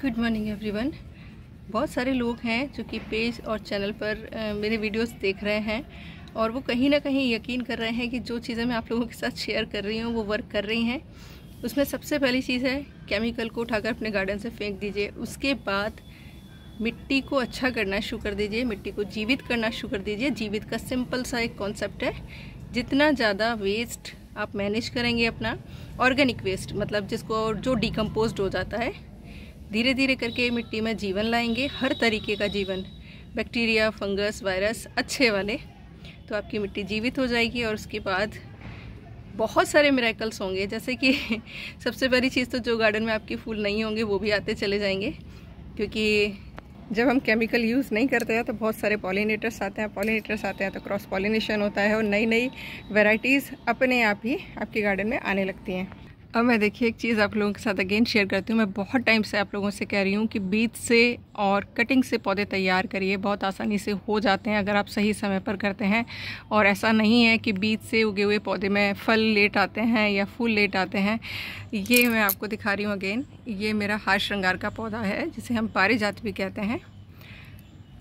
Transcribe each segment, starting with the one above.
Good morning everyone. बहुत सारे लोग हैं जो कि पेज और चैनल पर मेरे वीडियोस देख रहे हैं और वो कहीं ना कहीं यकीन कर रहे हैं कि जो चीज़ें मैं आप लोगों के साथ शेयर कर रही हूँ वो वर्क कर रही हैं। उसमें सबसे पहली चीज़ है केमिकल को उठाकर अपने गार्डन से फेंक दीजिए। उसके बाद मिट्टी को अच्छा करना शुरू कर दीजिए, मिट्टी को जीवित करना शुरू कर दीजिए। जीवित का सिंपल सा एक कॉन्सेप्ट है, जितना ज़्यादा वेस्ट आप मैनेज करेंगे अपना ऑर्गेनिक वेस्ट, मतलब जिसको जो डिकम्पोज्ड हो जाता है, धीरे धीरे करके मिट्टी में जीवन लाएंगे, हर तरीके का जीवन, बैक्टीरिया, फंगस, वायरस अच्छे वाले, तो आपकी मिट्टी जीवित हो जाएगी। और उसके बाद बहुत सारे मिरेकल्स होंगे, जैसे कि सबसे बड़ी चीज़ तो जो गार्डन में आपके फूल नहीं होंगे वो भी आते चले जाएंगे, क्योंकि जब हम केमिकल यूज़ नहीं करते हैं तो बहुत सारे पॉलिनेटर्स आते हैं, तो क्रॉस पॉलिनेशन होता है और नई नई वैरायटीज़ अपने आप ही आपके गार्डन में आने लगती हैं। अब मैं देखिए एक चीज़ आप लोगों के साथ अगेन शेयर करती हूँ। मैं बहुत टाइम से आप लोगों से कह रही हूँ कि बीज से और कटिंग से पौधे तैयार करिए, बहुत आसानी से हो जाते हैं अगर आप सही समय पर करते हैं। और ऐसा नहीं है कि बीज से उगे हुए पौधे में फल लेट आते हैं या फूल लेट आते हैं। ये मैं आपको दिखा रही हूँ अगेन, ये मेरा हार श्रृंगार का पौधा है जिसे हम पारिजात भी कहते हैं।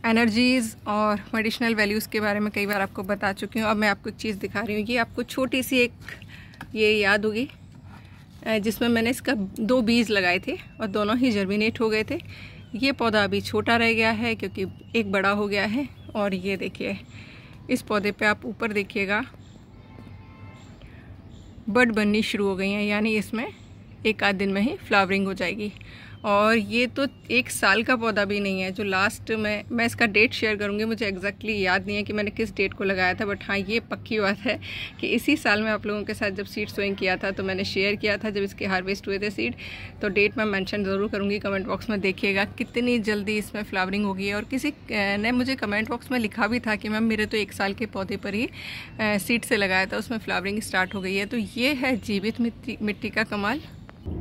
एनर्जीज़ और मेडिसिनल वैल्यूज़ के बारे में कई बार आपको बता चुकी हूँ। अब मैं आपको एक चीज़ दिखा रही हूँ, ये आपको छोटी सी एक ये याद होगी जिसमें मैंने इसका 2 बीज लगाए थे और दोनों ही जर्मिनेट हो गए थे। ये पौधा अभी छोटा रह गया है क्योंकि एक बड़ा हो गया है। और ये देखिए इस पौधे पे आप ऊपर देखिएगा बड बननी शुरू हो गई हैं, यानी इसमें एक आध दिन में ही फ्लावरिंग हो जाएगी। और ये तो 1 साल का पौधा भी नहीं है। जो लास्ट में मैं इसका डेट शेयर करूँगी, मुझे एग्जैक्टली याद नहीं है कि मैंने किस डेट को लगाया था, बट हाँ ये पक्की बात है कि इसी साल में आप लोगों के साथ जब सीड सोइंग किया था तो मैंने शेयर किया था जब इसके हार्वेस्ट हुए थे सीड। तो डेट मैं मेंशन ज़रूर करूँगी, कमेंट बॉक्स में देखिएगा कितनी जल्दी इसमें फ्लावरिंग होगी। और किसी ने मुझे कमेंट बॉक्स में लिखा भी था कि मैम मेरे तो 1 साल के पौधे पर ही सीड से लगाया था, उसमें फ्लावरिंग स्टार्ट हो गई है। तो ये है जीवित मिट्टी का कमाल,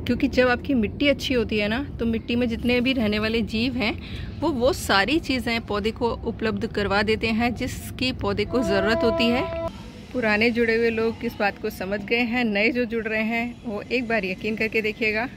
क्योंकि जब आपकी मिट्टी अच्छी होती है ना तो मिट्टी में जितने भी रहने वाले जीव हैं वो सारी चीज़ें पौधे को उपलब्ध करवा देते हैं जिसकी पौधे को ज़रूरत होती है। पुराने जुड़े हुए लोग इस बात को समझ गए हैं, नए जो जुड़ रहे हैं वो एक बार यकीन करके देखिएगा।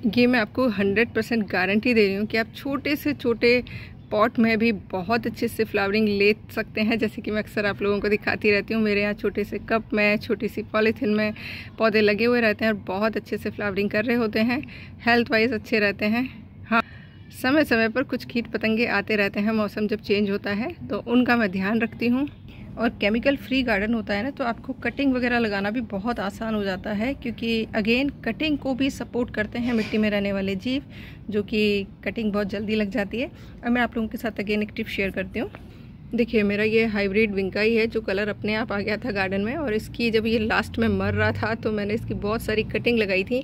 ये मैं आपको 100% गारंटी दे रही हूँ कि आप छोटे से छोटे पॉट में भी बहुत अच्छे से फ्लावरिंग ले सकते हैं। जैसे कि मैं अक्सर आप लोगों को दिखाती रहती हूँ, मेरे यहाँ छोटे से कप में, छोटी सी पॉलीथिन में पौधे लगे हुए रहते हैं और बहुत अच्छे से फ्लावरिंग कर रहे होते हैं, हेल्थ वाइज अच्छे रहते हैं। हाँ, समय समय पर कुछ कीट पतंगे आते रहते हैं, मौसम जब चेंज होता है तो उनका मैं ध्यान रखती हूँ। और केमिकल फ्री गार्डन होता है ना, तो आपको कटिंग वगैरह लगाना भी बहुत आसान हो जाता है, क्योंकि अगेन कटिंग को भी सपोर्ट करते हैं मिट्टी में रहने वाले जीव, जो कि कटिंग बहुत जल्दी लग जाती है। अब मैं आप लोगों के साथ अगेन एक टिप शेयर करती हूँ। देखिए मेरा ये हाइब्रिड विंकाई है जो कलर अपने आप आ गया था गार्डन में, और इसकी जब ये लास्ट में मर रहा था तो मैंने इसकी बहुत सारी कटिंग लगाई थी,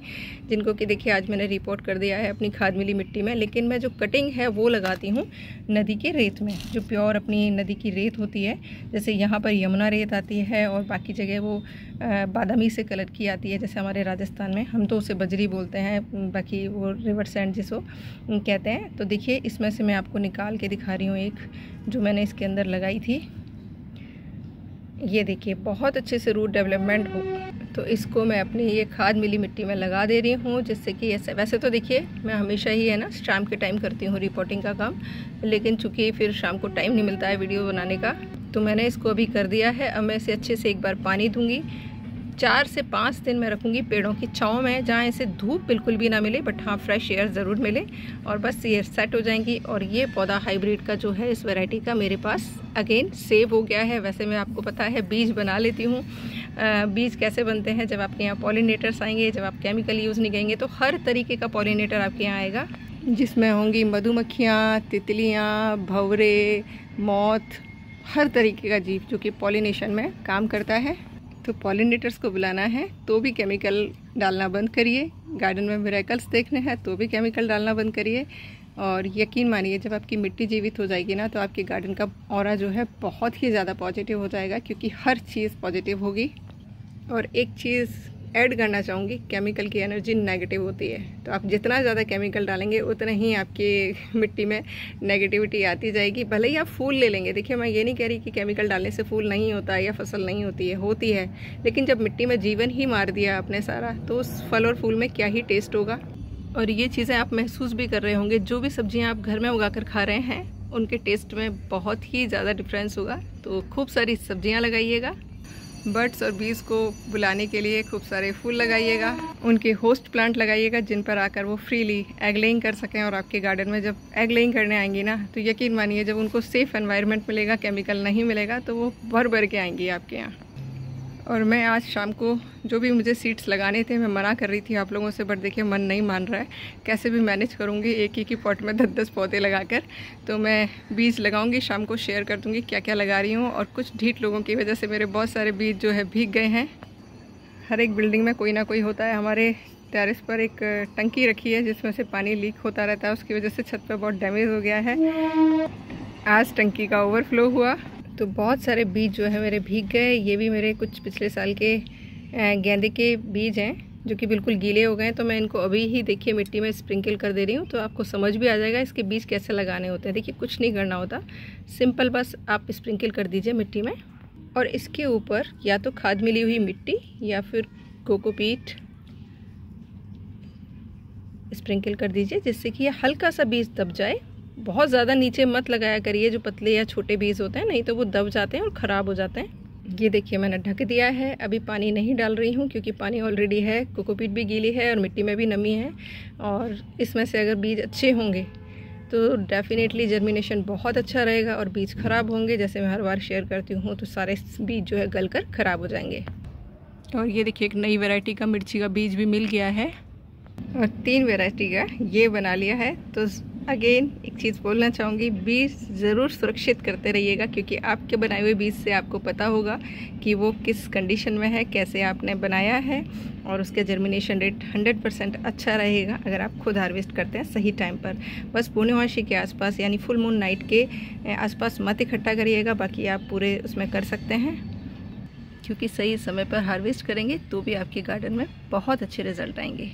जिनको कि देखिए आज मैंने रिपोर्ट कर दिया है अपनी खाद मिली मिट्टी में। लेकिन मैं जो कटिंग है वो लगाती हूँ नदी के रेत में, जो प्योर अपनी नदी की रेत होती है। जैसे यहाँ पर यमुना रेत आती है और बाकी जगह वो बादामी से कलर की आती है, जैसे हमारे राजस्थान में हम तो उसे बजरी बोलते हैं, बाकी वो रिवर सैंड जिसको कहते हैं। तो देखिए इसमें से मैं आपको निकाल के दिखा रही हूँ एक जो मैंने इसके अंदर लगाई थी। ये देखिए बहुत अच्छे से रूट डेवलपमेंट हो, तो इसको मैं अपनी ये खाद मिली मिट्टी में लगा दे रही हूँ, जिससे कि ऐसे वैसे तो देखिए मैं हमेशा ही है ना शाम के टाइम करती हूँ रिपोर्टिंग का काम, लेकिन चूँकि फिर शाम को टाइम नहीं मिलता है वीडियो बनाने का, तो मैंने इसको अभी कर दिया है। अब मैं इसे अच्छे से एक बार पानी दूंगी। 4 से 5 दिन मैं रखूँगी पेड़ों की छाँव में, जहाँ इसे धूप बिल्कुल भी ना मिले, बट हाँ फ्रेश एयर ज़रूर मिले, और बस ये सेट हो जाएंगी। और ये पौधा हाइब्रिड का जो है इस वैरायटी का मेरे पास अगेन सेव हो गया है। वैसे मैं आपको पता है बीज बना लेती हूँ। बीज कैसे बनते हैं, जब आपके यहाँ पॉलिनेटर्स आएंगे, जब आप केमिकल यूज़ नहीं करेंगे, तो हर तरीके का पॉलिनेटर आपके यहाँ आएगा, जिसमें होंगी मधुमक्खियाँ, तितलियाँ, भंवरे, मौत, हर तरीके का जीव जो कि पॉलिनेशन में काम करता है। तो पॉलिनेटर्स को बुलाना है तो भी केमिकल डालना बंद करिए, गार्डन में मिरेकल्स देखने हैं तो भी केमिकल डालना बंद करिए। और यकीन मानिए जब आपकी मिट्टी जीवित हो जाएगी ना, तो आपके गार्डन का ऑरा जो है बहुत ही ज़्यादा पॉजिटिव हो जाएगा, क्योंकि हर चीज़ पॉजिटिव होगी। और एक चीज़ ऐड करना चाहूँगी, केमिकल की एनर्जी नेगेटिव होती है, तो आप जितना ज़्यादा केमिकल डालेंगे उतना ही आपकी मिट्टी में नेगेटिविटी आती जाएगी। भले ही आप फूल ले लेंगे, देखिए मैं ये नहीं कह रही कि केमिकल डालने से फूल नहीं होता है या फसल नहीं होती है, लेकिन जब मिट्टी में जीवन ही मार दिया आपने सारा, तो उस फल और फूल में क्या ही टेस्ट होगा। और ये चीज़ें आप महसूस भी कर रहे होंगे, जो भी सब्जियां आप घर में उगाकर खा रहे हैं उनके टेस्ट में बहुत ही ज़्यादा डिफरेंस होगा। तो खूब सारी सब्जियां लगाइएगा, बर्ड्स और बीज को बुलाने के लिए खूब सारे फूल लगाइएगा, उनके होस्ट प्लांट लगाइएगा जिन पर आकर वो फ्रीली एग लेइंग कर सकें। और आपके गार्डन में जब एग लेइंग करने आएंगी ना, तो यकीन मानिए जब उनको सेफ़ एनवायरनमेंट मिलेगा, केमिकल नहीं मिलेगा, तो वो भर भर के आएंगी आपके यहाँ। और मैं आज शाम को जो भी मुझे सीड्स लगाने थे, मैं मना कर रही थी आप लोगों से, बट देखिए मन नहीं मान रहा है, कैसे भी मैनेज करूँगी एक ही पॉट में 10-10 पौधे लगाकर। तो मैं बीज लगाऊंगी, शाम को शेयर कर दूँगी क्या क्या लगा रही हूँ। और कुछ ढीठ लोगों की वजह से मेरे बहुत सारे बीज जो है भीग गए हैं। हर एक बिल्डिंग में कोई ना कोई होता है। हमारे टेरेस पर एक टंकी रखी है जिसमें से पानी लीक होता रहता है, उसकी वजह से छत पर बहुत डैमेज हो गया है। आज टंकी का ओवरफ्लो हुआ तो बहुत सारे बीज जो है मेरे भीग गए। ये भी मेरे कुछ पिछले साल के गेंदे के बीज हैं जो कि बिल्कुल गीले हो गए हैं। तो मैं इनको अभी ही देखिए मिट्टी में स्प्रिंकल कर दे रही हूँ, तो आपको समझ भी आ जाएगा इसके बीज कैसे लगाने होते हैं। देखिए कुछ नहीं करना होता, सिंपल बस आप स्प्रिंकल कर दीजिए मिट्टी में, और इसके ऊपर या तो खाद मिली हुई मिट्टी या फिर कोकोपीट स्प्रिंकल कर दीजिए, जिससे कि ये हल्का सा बीज दब जाए। बहुत ज़्यादा नीचे मत लगाया करिए जो पतले या छोटे बीज होते हैं, नहीं तो वो दब जाते हैं और ख़राब हो जाते हैं। ये देखिए मैंने ढक दिया है, अभी पानी नहीं डाल रही हूँ क्योंकि पानी ऑलरेडी है, कोकोपीट भी गीली है और मिट्टी में भी नमी है। और इसमें से अगर बीज अच्छे होंगे तो डेफिनेटली जर्मिनेशन बहुत अच्छा रहेगा, और बीज ख़राब होंगे जैसे मैं हर बार शेयर करती हूँ तो सारे बीज जो है गल कर ख़राब हो जाएंगे। और ये देखिए एक नई वैरायटी का मिर्ची का बीज भी मिल गया है, और 3 वैरायटी का ये बना लिया है। तो अगेन एक चीज़ बोलना चाहूँगी, बीज ज़रूर सुरक्षित करते रहिएगा, क्योंकि आपके बनाए हुए बीज से आपको पता होगा कि वो किस कंडीशन में है, कैसे आपने बनाया है, और उसका जर्मिनेशन रेट 100% अच्छा रहेगा अगर आप खुद हार्वेस्ट करते हैं सही टाइम पर। बस पूर्णिमासी के आसपास यानी फुल मून नाइट के आसपास मत इकट्ठा करिएगा, बाकी आप पूरे उसमें कर सकते हैं, क्योंकि सही समय पर हार्वेस्ट करेंगे तो भी आपके गार्डन में बहुत अच्छे रिजल्ट आएंगे।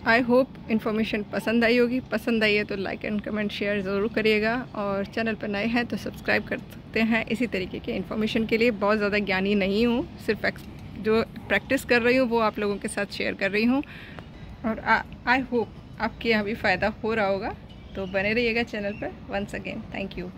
आई होप इन्फॉर्मेशन पसंद आई होगी। पसंद आई है तो लाइक एंड कमेंट शेयर ज़रूर करिएगा, और चैनल पर नए हैं तो सब्सक्राइब कर सकते हैं इसी तरीके के इन्फॉर्मेशन के लिए। बहुत ज़्यादा ज्ञानी नहीं हूँ, सिर्फ जो प्रैक्टिस कर रही हूँ वो आप लोगों के साथ शेयर कर रही हूँ, और आई होप आपके यहाँ भी फ़ायदा हो रहा होगा। तो बने रहिएगा चैनल पर। Once again thank you.